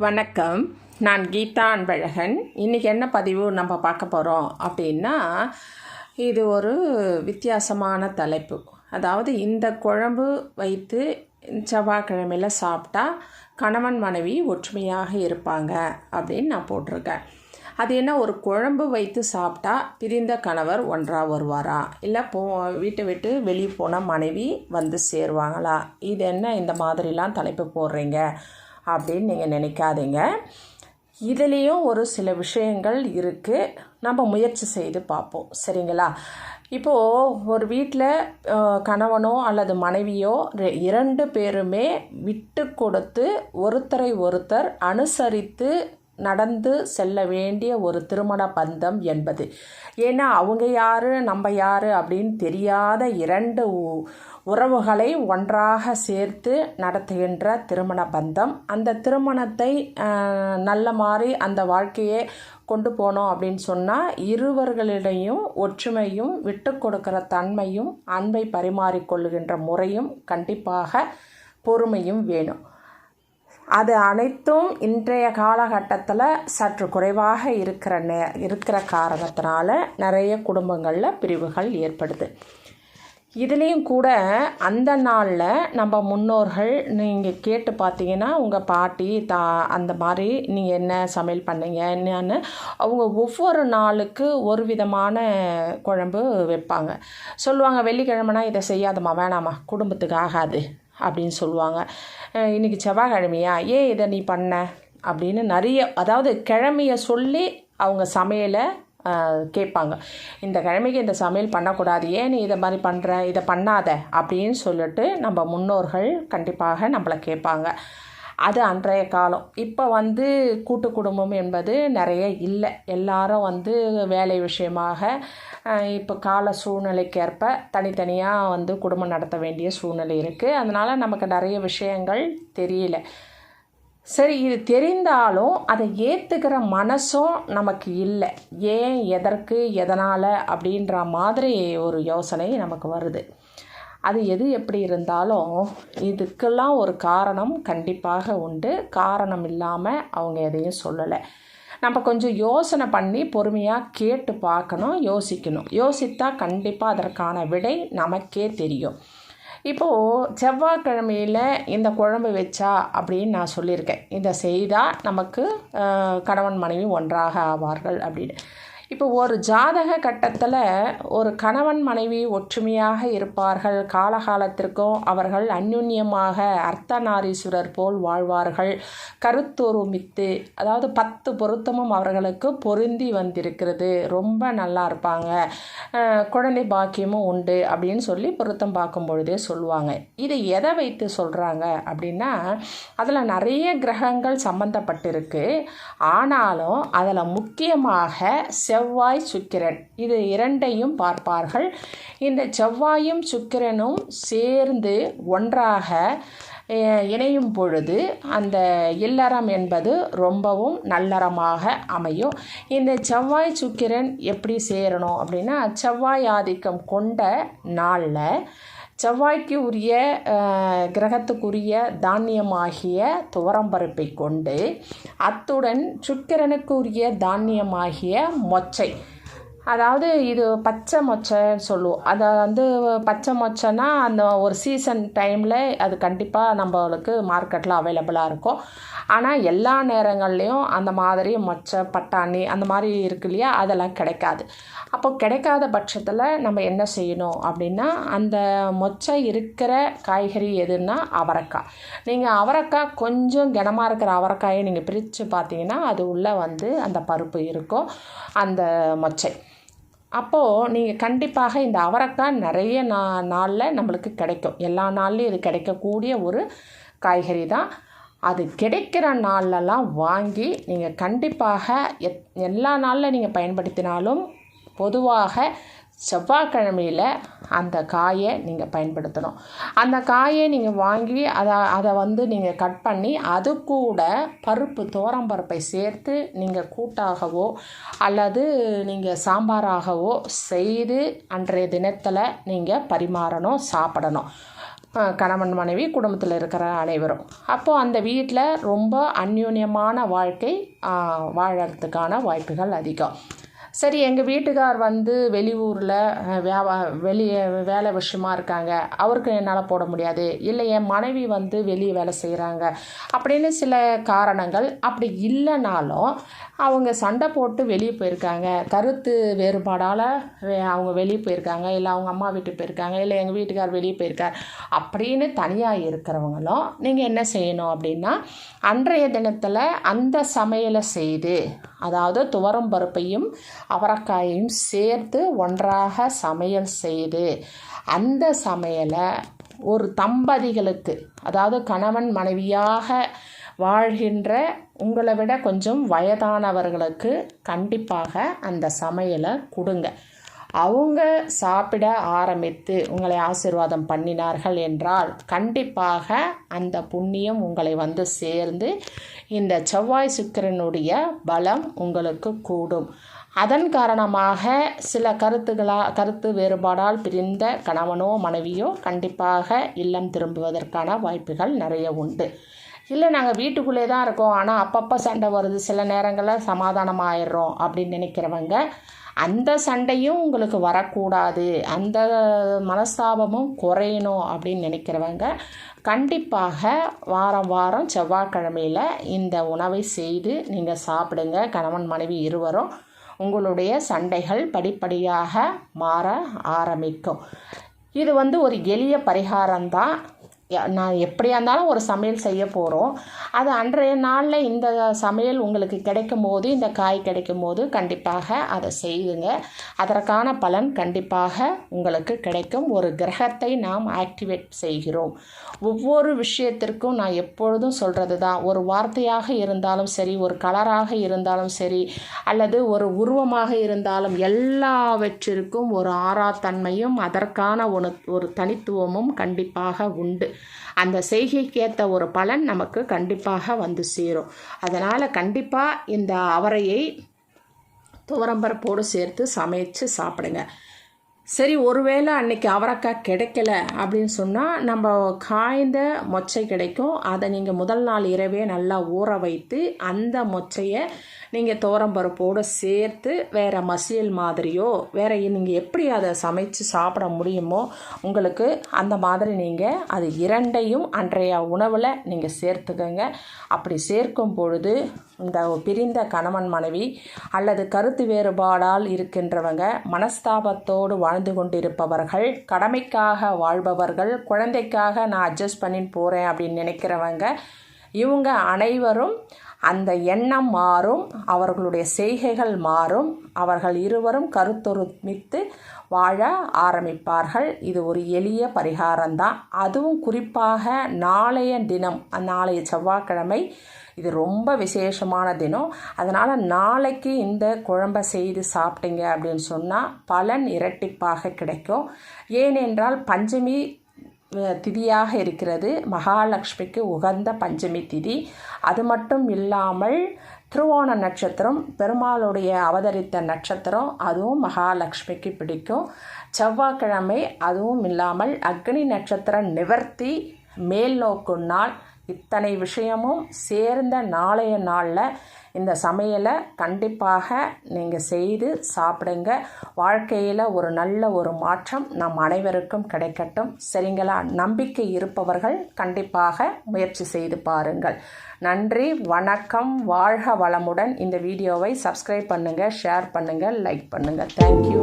வணக்கம். நான் கீதா அன்பழகன். இன்றைக்கி என்ன பதிவு நம்ம பார்க்க போகிறோம் அப்படின்னா, இது ஒரு வித்தியாசமான தலைப்பு. அதாவது இந்த குழம்பு வைத்து செவ்வாய்க்கிழமையில் சாப்பிட்டா கணவன் மனைவி ஒற்றுமையாக இருப்பாங்க அப்படின்னு நான் போட்டிருக்கேன். அது என்ன, ஒரு குழம்பு வைத்து சாப்பிட்டா பிரிந்த கணவர் ஒன்றாக வருவாரா, இல்லை வீட்டை விட்டு வெளியே போன மனைவி வந்து சேருவாங்களா? இது என்ன இந்த மாதிரிலாம் தலைப்பு போடுறீங்க அப்படின்னு நீங்கள் நினைக்காதீங்க. இதுலேயும் ஒரு சில விஷயங்கள் இருக்குது, நம்ம முயற்சி செய்து பார்ப்போம். சரிங்களா? இப்போது ஒரு வீட்டில் கணவனோ அல்லது மனைவியோ 2 பேருமே விட்டு கொடுத்து ஒருத்தரை ஒருத்தர் அனுசரித்து நடந்து செல்ல வேண்டிய ஒரு திருமண பந்தம் என்பது. ஏன்னா அவங்க யார் நம்ம யார் அப்படின்னு தெரியாத 2 உறவுகளை ஒன்றாக சேர்த்து நடத்துகின்ற திருமண பந்தம். அந்த திருமணத்தை நல்ல மாதிரி அந்த வாழ்க்கையை கொண்டு போனோம் அப்படின்னு சொன்னால் இருவர்களிடையும் ஒற்றுமையும் விட்டு கொடுக்குற தன்மையும் அன்பை பரிமாறிக்கொள்ளுகின்ற முறையும் கண்டிப்பாக பொறுமையும் வேணும். அது அனைத்தும் இன்றைய காலகட்டத்தில் சற்று குறைவாக இருக்கிற காரணத்தினால நிறைய குடும்பங்களில் பிரிவுகள் ஏற்படுது. இதுலேயும் கூட அந்த நாளில் நம்ம முன்னோர்கள் நீங்கள் கேட்டு பார்த்தீங்கன்னா உங்கள் பாட்டி அந்த மாதிரி நீங்கள் என்ன சமையல் பண்ணீங்க என்னன்னு அவங்க ஒவ்வொரு நாளுக்கு ஒரு விதமான குழம்பு வைப்பாங்க. சொல்லுவாங்க, வெள்ளிக்கிழமைனா இதை செய்யாதம்மா, வேணாம்மா, குடும்பத்துக்கு ஆகாது அப்படின்னு சொல்லுவாங்க. இன்றைக்கி செவ்வாய்க்கிழமையா, ஏன் இதை நீ பண்ண அப்படின்னு நிறைய, அதாவது கிழமையை சொல்லி அவங்க சமையலை கேட்பாங்க. இந்த கிழமைக்கு இந்த சமையல் பண்ணக்கூடாது, ஏன் நீ இதை மாதிரி பண்ணுற, இதை பண்ணாத அப்படின்னு சொல்லிட்டு நம்ம முன்னோர்கள் கண்டிப்பாக நம்மளை கேட்பாங்க. அது அன்றைய காலம். இப்போ கூட்டு குடும்பம் என்பது நிறைய இல்லை. எல்லாரும் வேலை விஷயமாக இப்போ கால சூழ்நிலைக்கேற்ப தனித்தனியாக குடும்பம் நடத்த வேண்டிய சூழ்நிலை இருக்குது. அதனால் நமக்கு நிறைய விஷயங்கள் தெரியல. சரி, இது தெரிந்தாலும் அதை ஏற்றுக்கிற மனசும் நமக்கு இல்லை. ஏன், எதற்கு, எதனால் அப்படின்ற மாதிரி ஒரு யோசனை நமக்கு வருது. அது எது எப்படி இருந்தாலும் இதுக்கெல்லாம் ஒரு காரணம் கண்டிப்பாக உண்டு. காரணம் இல்லாமல் அவங்க எதையும் சொல்லலை. நம்ம கொஞ்சம் யோசனை பண்ணி பொறுமையாக கேட்டு பார்க்கணும், யோசிக்கணும். யோசித்தா கண்டிப்பாக அதற்கான விடை நமக்கே தெரியும். இப்போது செவ்வாய்க்கிழமையில் இந்த குழம்பு வச்சா அப்படின்னு நான் சொல்லியிருக்கேன். இதை செய்தால் நமக்கு கணவன் மனைவி ஒன்றாக ஆவார்கள் அப்படின்னு. இப்போ ஒரு ஜாதக கட்டத்தில் ஒரு கணவன் மனைவி ஒற்றுமையாக இருப்பார்கள், காலகாலத்திற்கும் அவர்கள் அந்யுன்யமாக அர்த்தநாரீஸ்வரர் போல் வாழ்வார்கள், கருத்தொருமித்து, அதாவது 10 பொருத்தமும் அவர்களுக்கு பொருந்தி வந்திருக்கிறது, ரொம்ப நல்லா இருப்பாங்க, குழந்தை பாக்கியமும் உண்டு அப்படின்னு சொல்லி பொருத்தம் பார்க்கும் பொழுதே சொல்லுவாங்க. இதை எதை வைத்து சொல்கிறாங்க அப்படின்னா, அதில் நிறைய கிரகங்கள் சம்பந்தப்பட்டிருக்கு. ஆனாலும் அதில் முக்கியமாக செவ்வாய் சுக்கிரன், இது 2ஐயும் பார்ப்பார்கள். இந்த செவ்வாயும் சுக்கிரனும் சேர்ந்து ஒன்றாக இணையும் பொழுது அந்த இல்லறம் என்பது ரொம்பவும் நல்லறமாக அமையும். இந்த செவ்வாய் சுக்கிரன் எப்படி சேரணும் அப்படின்னா, செவ்வாய் ஆதிக்கம் கொண்ட நாளில் செவ்வாய்க்கு உரிய கிரகத்துக்குரிய தானியமாகிய துவரம்பருப்பை கொண்டு, அத்துடன் சுக்கிரனுக்கு உரிய தானியமாகிய மொச்சை, அதாவது இது பச்சை மொச்சைன்னு சொல்லுவோம். அதை பச்சை மொச்சைன்னா அந்த ஒரு சீசன் டைமில் அது கண்டிப்பாக நம்மளுக்கு மார்க்கெட்டில் அவைலபிளாக இருக்கும். ஆனால் எல்லா நேரங்கள்லேயும் அந்த மாதிரி மொச்சை, பட்டாணி அந்த மாதிரி இருக்கு இல்லையா, அதெல்லாம் கிடைக்காது. அப்போ கிடைக்காத பட்சத்தில் நம்ம என்ன செய்யணும் அப்படின்னா, அந்த மொச்சை இருக்கிற காய்கறி எதுன்னா அவரைக்காய். நீங்கள் அவரைக்காய் கொஞ்சம் கனமாக இருக்கிற அவரைக்காயை நீங்கள் பிரித்து பார்த்தீங்கன்னா அது உள்ளே அந்த பருப்பு இருக்கும், அந்த மொச்சை. அப்போது நீங்கள் கண்டிப்பாக இந்த அவரைக்காய் நிறைய நாளில் நம்மளுக்கு கிடைக்கும். எல்லா நாள்லேயும் இது கிடைக்கக்கூடிய ஒரு காய்கறி தான். அது கிடைக்கிற நாள்லலாம் வாங்கி நீங்கள் கண்டிப்பாக எல்லா நாளில் நீங்கள் பயன்படுத்தினாலும் பொதுவாக செவ்வாய்க்கிழமையில் அந்த காயை நீங்கள் பயன்படுத்தணும். அந்த காயை நீங்கள் வாங்கி அதை நீங்கள் கட் பண்ணி அது கூட பருப்பு, துவரம்பருப்பை சேர்த்து நீங்கள் கூட்டாகவோ அல்லது நீங்கள் சாம்பாராகவோ செய்து அன்றைய தினத்தில் நீங்கள் பரிமாறணும், சாப்பிடணும். கணவன் மனைவி குடும்பத்தில் இருக்கிற அனைவரும். அப்போது அந்த வீட்டில் ரொம்ப அந்யோன்யமான வாழ்க்கை வாழறதுக்கான வாய்ப்புகள் அதிகம். சரி, எங்கள் வீட்டுக்கார் வெளியூரில் வெளியே வேலை விஷயமா இருக்காங்க, அவருக்கு என்னால் போட முடியாது, இல்லை என் மனைவி வெளியே வேலை செய்கிறாங்க அப்படின்னு சில காரணங்கள். அப்படி இல்லைனாலும் அவங்க சண்டை போட்டு வெளியே போயிருக்காங்க, கருத்து வேறுபாடால் அவங்க வெளியே போயிருக்காங்க, இல்லை அவங்க அம்மா வீட்டுக்கு போயிருக்காங்க, இல்லை எங்கள் வீட்டுக்கார் வெளியே போயிருக்கார் அப்படின்னு தனியாக இருக்கிறவங்களும் நீங்கள் என்ன செய்யணும் அப்படின்னா, அன்றைய தினத்தில் அந்த சமையலை செய்து, அதாவது துவரம் பருப்பையும் அவரைக்காயையும் சேர்த்து ஒன்றாக சமையல் செய்து, அந்த சமையலை ஒரு தம்பதிகளுக்கு, அதாவது கணவன் மனைவியாக வாழ்கின்ற உங்களை விட கொஞ்சம் வயதானவர்களுக்கு கண்டிப்பாக அந்த சமையலை கொடுங்க. அவங்க சாப்பிட ஆரம்பித்து உங்களை ஆசீர்வாதம் பண்ணினார்கள் என்றால் கண்டிப்பாக அந்த புண்ணியம் உங்களை சேர்ந்து இந்த செவ்வாய் சுக்கிரனுடைய பலம் உங்களுக்கு கூடும். அதன் காரணமாக சில கருத்து வேறுபாடால் பிரிந்த கணவனோ மனைவியோ கண்டிப்பாக இல்லம் திரும்புவதற்கான வாய்ப்புகள் நிறைய உண்டு. இல்லை நாங்கள் வீட்டுக்குள்ளே தான் இருக்கோம், ஆனால் அப்பப்போ சண்டை வருது, சில நேரங்களில் சமாதானம் ஆயிடுறோம் அப்படின்னு நினைக்கிறவங்க, அந்த சண்டையும் உங்களுக்கு வரக்கூடாது, அந்த மனஸ்தாபமும் குறையணும் அப்படின்னு நினைக்கிறவங்க கண்டிப்பாக வாரம் வாரம் செவ்வாய்க்கிழமையில் இந்த உணவை செய்து நீங்கள் சாப்பிடுங்க. கணவன் மனைவி இருவரும் உங்களுடைய சண்டைகள் படிப்படியாக மாற ஆரம்பிக்கும். இது ஒரு எளிய பரிகாரம்தான். நான் எப்படியா இருந்தாலும் ஒரு சமையல் செய்ய போகிறோம், அது அன்றைய நாளில் இந்த சமையல் உங்களுக்கு கிடைக்கும் போது, இந்த காய் கிடைக்கும் போது கண்டிப்பாக அதை செய்யுங்க. அதற்கான பலன் கண்டிப்பாக உங்களுக்கு கிடைக்கும். ஒரு கிரகத்தை நாம் ஆக்டிவேட் செய்கிறோம். ஒவ்வொரு விஷயத்திற்கும் நான் எப்பொழுதும் சொல்கிறது தான், ஒரு வார்த்தையாக இருந்தாலும் சரி, ஒரு கலராக இருந்தாலும் சரி, அல்லது ஒரு உருவமாக இருந்தாலும் எல்லாவற்றிற்கும் ஒரு ஆறாத்தன்மையும் அதற்கான ஒரு தனித்துவமும் கண்டிப்பாக உண்டு. அந்த செய்கைக்கேற்ற ஒரு பலன் நமக்கு கண்டிப்பாக சேரும். அதனால் கண்டிப்பாக இந்த அவரையை துவரம்பருப்போடு சேர்த்து சமைச்சு சாப்பிடுங்க. சரி, ஒருவேளை அன்றைக்கி அவரைக்காய் கிடைக்கல அப்படின்னு சொன்னால் நம்ம காய்ந்த மொச்சை கிடைக்கும். அதை நீங்கள் முதல் நாள் இரவே நல்லா ஊற வைத்து அந்த மொச்சையை நீங்கள் துவரம்பருப்போடு சேர்த்து வேறு மசியல் மாதிரியோ வேறு நீங்கள் எப்படி அதை சமைச்சு சாப்பிட முடியுமோ உங்களுக்கு அந்த மாதிரி நீங்கள் அது இரண்டையும் அன்றைய உணவில் நீங்கள் சேர்த்துக்கங்க. அப்படி சேர்க்கும் பொழுது இந்த பிரிந்த கணவன் மனைவி அல்லது கருத்து வேறுபாடால் இருக்கின்றவங்க, மனஸ்தாபத்தோடு வாழ்ந்து கொண்டிருப்பவர்கள், கடமைக்காக வாழ்பவர்கள், குழந்தைக்காக நான் அட்ஜஸ்ட் பண்ணின்னு போகிறேன் அப்படின்னு நினைக்கிறவங்க, இவங்க அனைவரும் அந்த எண்ணம் மாறும், அவர்களுடைய செய்கைகள் மாறும், அவர்கள் இருவரும் கருத்தொருமித்து வாழ ஆரம்பிப்பார்கள். இது ஒரு எளிய பரிகாரம்தான். அதுவும் குறிப்பாக நாளைய தினம், நாளைய செவ்வாய்க்கிழமை இது ரொம்ப விசேஷமான தினம். அதனால் நாளைக்கு இந்த குழம்பை செய்து சாப்பிட்டீங்க அப்படின்னு சொன்னால் பலன் இரட்டிப்பாக கிடைக்கும். ஏனென்றால் பஞ்சமி திதியாக இருக்கிறது, மகாலட்சுமிக்கு உகந்த பஞ்சமி திதி. அது மட்டும் இல்லாமல் திருவோண நட்சத்திரம் பெருமாளுடைய அவதரித்த நட்சத்திரம், அதுவும் மகாலட்சுமிக்கு பிடிக்கும். செவ்வாய்க்கிழமை, அதுவும் இல்லாமல் அக்னி நட்சத்திர நிவர்த்தி, மேல் நோக்கு நாள். இத்தனை விஷயமும் சேர்ந்த நாளைய நாளில் இந்த சமையலை கண்டிப்பாக நீங்கள் செய்து சாப்பிடுங்க. வாழ்க்கையில் ஒரு நல்ல ஒரு மாற்றம் நம் அனைவருக்கும் கிடைக்கட்டும். சரிங்களா? நம்பிக்கை இருப்பவர்கள் கண்டிப்பாக முயற்சி செய்து பாருங்கள். நன்றி, வணக்கம், வாழ்க வளமுடன். இந்த வீடியோவை சப்ஸ்கிரைப் பண்ணுங்கள், ஷேர் பண்ணுங்கள், லைக் பண்ணுங்கள். தேங்க்யூ.